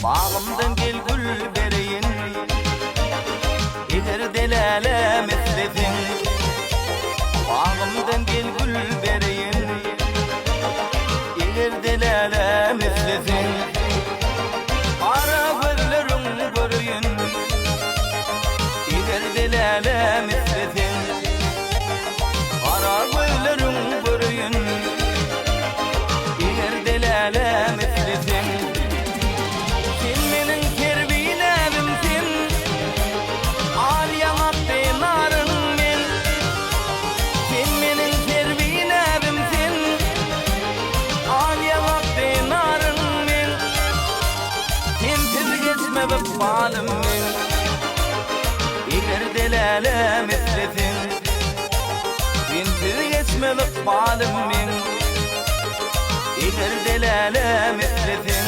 Bağımdan gel gül bereyin, eğer delale meslesin. Bağımdan gel gül bereyin, eğer delale meslesin. Ara gözlerin görüyün, eğer delale meslesin. Ara gözlerin görüyün, eğer delale meslesin. Bağlım men, eğer delale meslesin. Sensiz geçmemek bağlım men, eğer delale meslesin.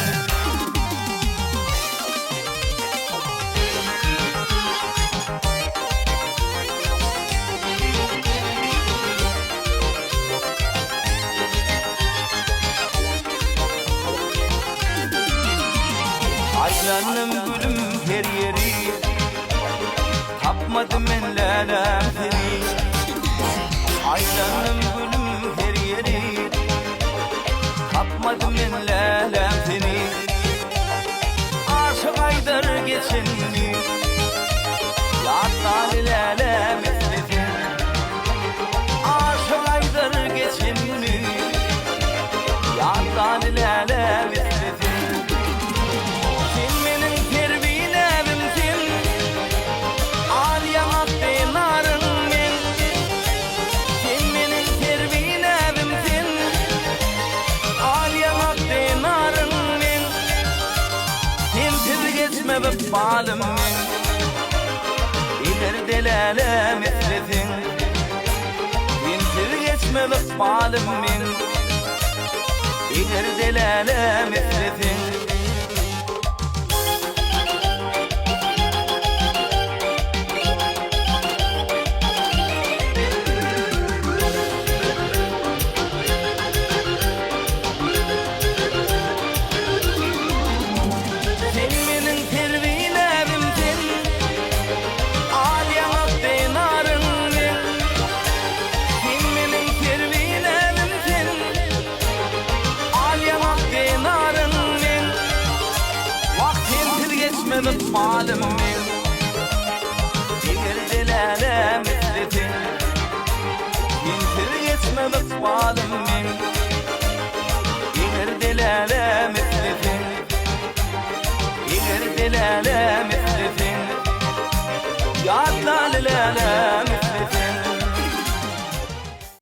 Aylanım gülüm her yeri, tapmadım ben lalem seni. Aylanım gülüm her yeri, tapmadım ben lalem seni. Aşık aydar geçenini, yattan lalem eslesin. Aşık aydar geçenini, yattan lalem eslesin. Bağlım men, eğer delale meslesin. Sensiz geçmemek bağlım men, eğer delale meslesin. Bağlım men, eğer delale meslesin. Sensiz geçmemek bağlım